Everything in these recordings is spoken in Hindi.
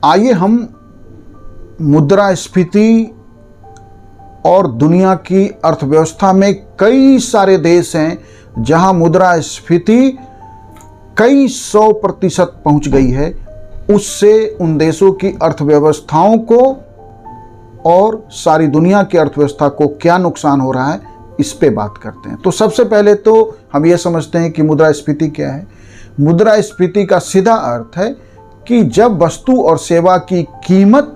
आइए हम मुद्रास्फीति और दुनिया की अर्थव्यवस्था में कई सारे देश हैं जहां मुद्रास्फीति कई 100% पहुंच गई है, उससे उन देशों की अर्थव्यवस्थाओं को और सारी दुनिया की अर्थव्यवस्था को क्या नुकसान हो रहा है, इस पे बात करते हैं। तो सबसे पहले तो हम ये समझते हैं कि मुद्रास्फीति क्या है। मुद्रास्फीति का सीधा अर्थ है कि जब वस्तु और सेवा की कीमत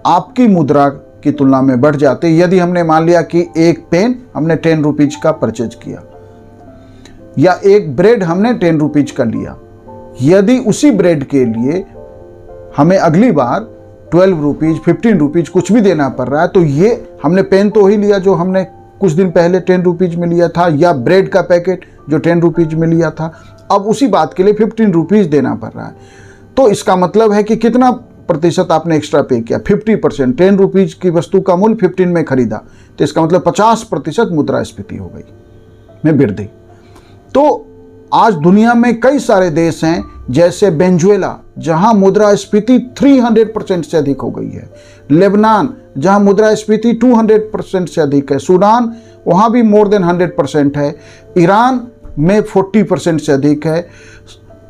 आपकी मुद्रा की तुलना में बढ़ जाती है। यदि हमने मान लिया कि एक पेन हमने 10 रुपीज का परचेज किया या एक ब्रेड हमने 10 रुपीज का लिया, यदि उसी ब्रेड के लिए हमें अगली बार 12 रुपीज 15 रुपीज कुछ भी देना पड़ रहा है, तो ये हमने पेन तो ही लिया जो हमने कुछ दिन पहले 10 रुपीज में लिया था, या ब्रेड का पैकेट जो 10 रुपीज में लिया था, अब उसी बात के लिए 15 रुपीज देना पड़ रहा है। तो इसका मतलब है कि कितना प्रतिशत आपने एक्स्ट्रा पे किया, 50%। 10 रुपीज की वस्तु का मूल्य 15 में खरीदा, तो इसका मतलब 50% मुद्रास्फीति हो गई में वृद्धि। तो आज दुनिया में कई सारे देश हैं जैसे वेनेजुएला जहां मुद्रास्फीति 300% से अधिक हो गई है, लेबनान जहां मुद्रास्फीति 200% से अधिक है, सूडान वहां भी मोर देन 100% है, ईरान में 40% से अधिक है,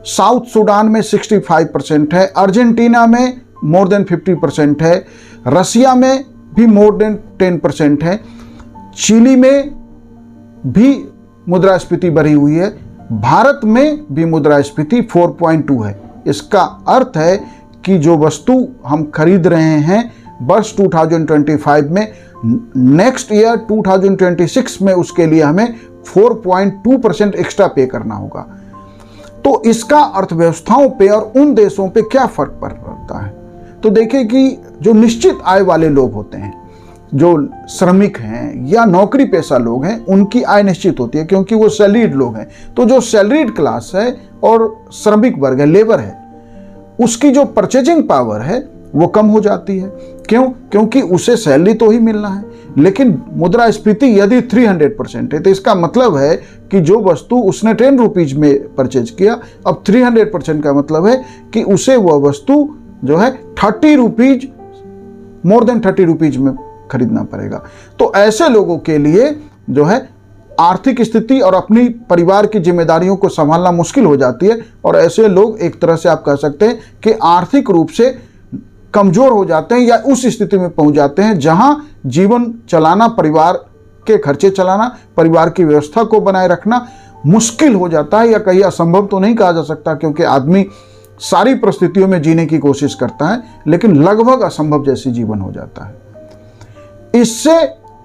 साउथ सूडान में 65% है, अर्जेंटीना में मोर देन 50% है, रसिया में भी मोर देन 10% है, चिली में भी मुद्रास्फीति बढ़ी हुई है, भारत में भी मुद्रास्फीति 4.2 है। इसका अर्थ है कि जो वस्तु हम खरीद रहे हैं वर्ष 2025 में, नेक्स्ट ईयर 2026 में उसके लिए हमें 4.2% एक्स्ट्रा पे करना होगा। तो इसका अर्थव्यवस्थाओं पे और उन देशों पे क्या फर्क पड़ता है? तो देखिए कि जो निश्चित आय वाले लोग होते हैं, जो श्रमिक हैं या नौकरी पेशा लोग हैं, उनकी आय निश्चित होती है क्योंकि वो सैलरीड लोग हैं। तो जो सैलरीड क्लास है और श्रमिक वर्ग है, लेबर है, उसकी जो परचेजिंग पावर है वो कम हो जाती है। क्यों? क्योंकि उसे सैलरी तो ही मिलना है। लेकिन मुद्रास्फीति यदि 300% है तो इसका मतलब है कि जो वस्तु उसने 10 रुपीज में परचेज किया, अब 300% का मतलब है कि उसे वह वस्तु जो है 30 रुपीज, मोर देन 30 रुपीज में खरीदना पड़ेगा। तो ऐसे लोगों के लिए जो है आर्थिक स्थिति और अपनी परिवार की जिम्मेदारियों को संभालना मुश्किल हो जाती है, और ऐसे लोग एक तरह से आप कह सकते हैं कि आर्थिक रूप से कमजोर हो जाते हैं या उस स्थिति में पहुंच जाते हैं जहां जीवन चलाना, परिवार के खर्चे चलाना, परिवार की व्यवस्था को बनाए रखना मुश्किल हो जाता है, या कहीं असंभव तो नहीं कहा जा सकता क्योंकि आदमी सारी परिस्थितियों में जीने की कोशिश करता है, लेकिन लगभग असंभव जैसी जीवन हो जाता है इससे।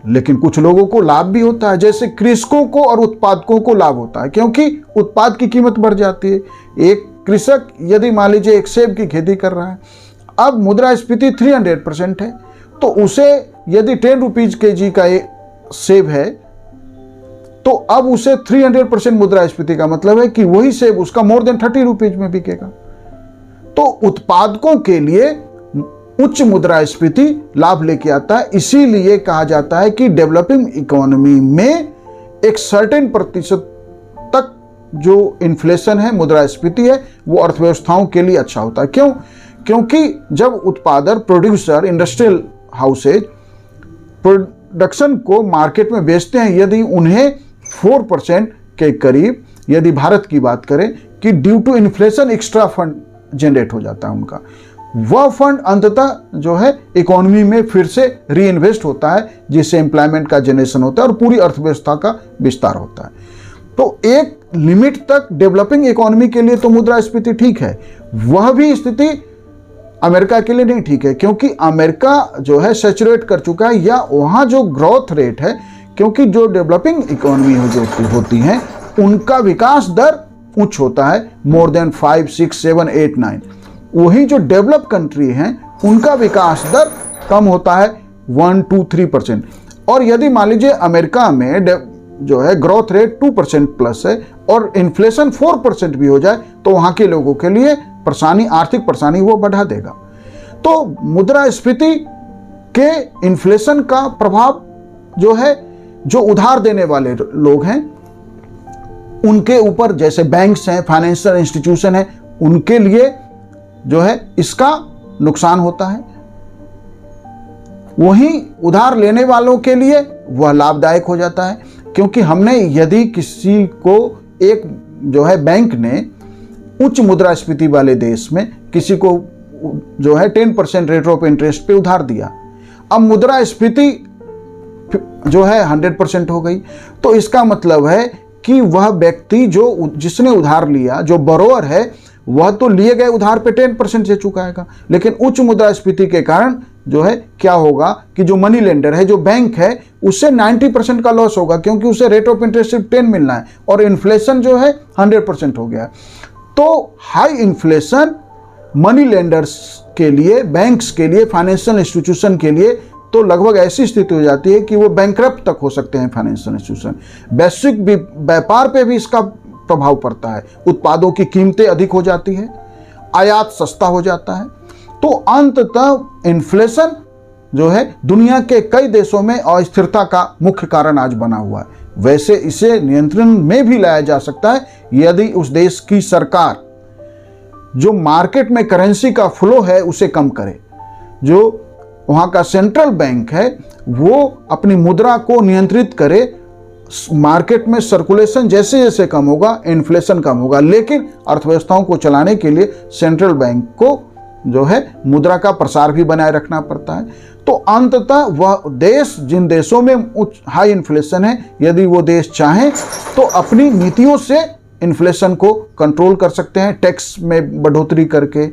लेकिन कुछ लोगों को लाभ भी होता है, जैसे कृषकों को और उत्पादकों को लाभ होता है क्योंकि उत्पाद की कीमत बढ़ जाती है। एक कृषक यदि मान लीजिए एक सेब की खेती कर रहा है, अब मुद्रास्फीति 300% है, तो उसे यदि 10 रुपीज केजी का एक सेब है तो अब उसे 300% मुद्रास्फीति का मतलब है कि वही सेब उसका मोर देन 30 रुपीज में बिकेगा। तो उत्पादकों के लिए उच्च मुद्रास्फीति लाभ लेके आता है। इसीलिए कहा जाता है कि डेवलपिंग इकोनॉमी में एक सर्टेन प्रतिशत तक जो इन्फ्लेशन है, मुद्रास्फीति है, वो अर्थव्यवस्थाओं के लिए अच्छा होता है। क्यों? क्योंकि जब उत्पादक, प्रोड्यूसर, इंडस्ट्रियल हाउसेज प्रोडक्शन को मार्केट में बेचते हैं, यदि उन्हें 4% के करीब, यदि भारत की बात करें कि due to inflation extra fund generate हो जाता है उनका, वह फंड अंततः जो है इकोनॉमी में फिर से री इन्वेस्ट होता है, जिससे एम्प्लॉयमेंट का जनरेशन होता है और पूरी अर्थव्यवस्था का विस्तार होता है। तो एक लिमिट तक डेवलपिंग इकोनॉमी के लिए तो मुद्रास्फीति ठीक है, वह भी स्थिति अमेरिका के लिए नहीं ठीक है क्योंकि अमेरिका जो है सैचुरेट कर चुका है, या वहाँ जो ग्रोथ रेट है, क्योंकि जो डेवलपिंग इकोनॉमी होती हैं उनका विकास दर उच्च होता है, मोर देन 5, 6, 7, 8, 9। वही जो डेवलप कंट्री हैं उनका विकास दर कम होता है 1, 2, 3%। और यदि मान लीजिए अमेरिका में जो है ग्रोथ रेट 2% प्लस है और इन्फ्लेशन 4% भी हो जाए, तो वहाँ के लोगों के लिए परेशानी, आर्थिक परेशानी वो बढ़ा देगा। तो मुद्रास्फीति के इन्फ्लेशन का प्रभाव जो है, जो उधार देने वाले लोग हैं उनके ऊपर, जैसे बैंक्स हैं, फाइनेंशियल इंस्टीट्यूशन है, उनके लिए जो है इसका नुकसान होता है, वहीं उधार लेने वालों के लिए वह लाभदायक हो जाता है। क्योंकि हमने यदि किसी को एक जो है बैंक ने उच्च मुद्रास्फीति वाले देश में किसी को जो है 10% रेट ऑफ इंटरेस्ट पे उधार दिया, अब मुद्रास्फीति जो है 100% हो गई, तो इसका मतलब है कि वह व्यक्ति जो जिसने उधार लिया, जो बोरोअर है, वह तो लिए गए उधार पे 10% से चुकाएगा, लेकिन उच्च मुद्रास्फीति के कारण जो है क्या होगा कि जो मनी लेंडर है, जो बैंक है, उससे 90% का लॉस होगा, क्योंकि उसे रेट ऑफ इंटरेस्ट सिर्फ 10 मिलना है और इन्फ्लेशन जो है 100% हो गया। तो हाई इन्फ्लेशन मनी लेंडर्स के लिए, बैंक्स के लिए, फाइनेंशियल इंस्टीट्यूशन के लिए तो लगभग ऐसी स्थिति हो जाती है कि वो बैंकरप्ट तक हो सकते हैं फाइनेंशियल इंस्टीट्यूशन। वैश्विक व्यापार पे भी इसका प्रभाव पड़ता है, उत्पादों की कीमतें अधिक हो जाती है, आयात सस्ता हो जाता है। तो अंततः इन्फ्लेशन जो है दुनिया के कई देशों में अस्थिरता का मुख्य कारण आज बना हुआ है। वैसे इसे नियंत्रण में भी लाया जा सकता है यदि उस देश की सरकार जो मार्केट में करेंसी का फ्लो है उसे कम करे, जो वहाँ का सेंट्रल बैंक है वो अपनी मुद्रा को नियंत्रित करे। मार्केट में सर्कुलेशन जैसे जैसे कम होगा, इन्फ्लेशन कम होगा, लेकिन अर्थव्यवस्थाओं को चलाने के लिए सेंट्रल बैंक को जो है मुद्रा का प्रसार भी बनाए रखना पड़ता है। तो अंततः वह देश, जिन देशों में उच्च हाई इन्फ्लेशन है, यदि वो देश चाहें तो अपनी नीतियों से इन्फ्लेशन को कंट्रोल कर सकते हैं, टैक्स में बढ़ोतरी करके,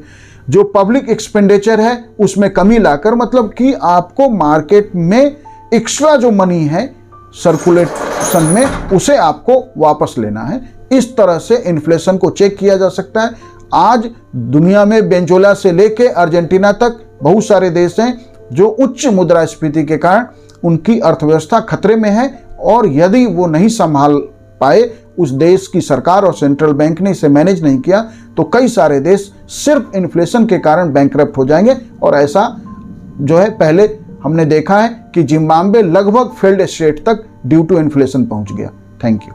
जो पब्लिक एक्सपेंडिचर है उसमें कमी लाकर, मतलब कि आपको मार्केट में एक्स्ट्रा जो मनी है सर्कुलेशन में, उसे आपको वापस लेना है। इस तरह से इन्फ्लेशन को चेक किया जा सकता है। आज दुनिया में वेनेजुएला से लेके अर्जेंटीना तक बहुत सारे देश हैं जो उच्च मुद्रास्फीति के कारण उनकी अर्थव्यवस्था खतरे में है, और यदि वो नहीं संभाल पाए, उस देश की सरकार और सेंट्रल बैंक ने इसे मैनेज नहीं किया, तो कई सारे देश सिर्फ इन्फ्लेशन के कारण बैंकरप्ट हो जाएंगे। और ऐसा जो है पहले हमने देखा है कि जिम्बाब्वे लगभग फेल्ड स्टेट तक ड्यू टू इन्फ्लेशन पहुंच गया। Thank you.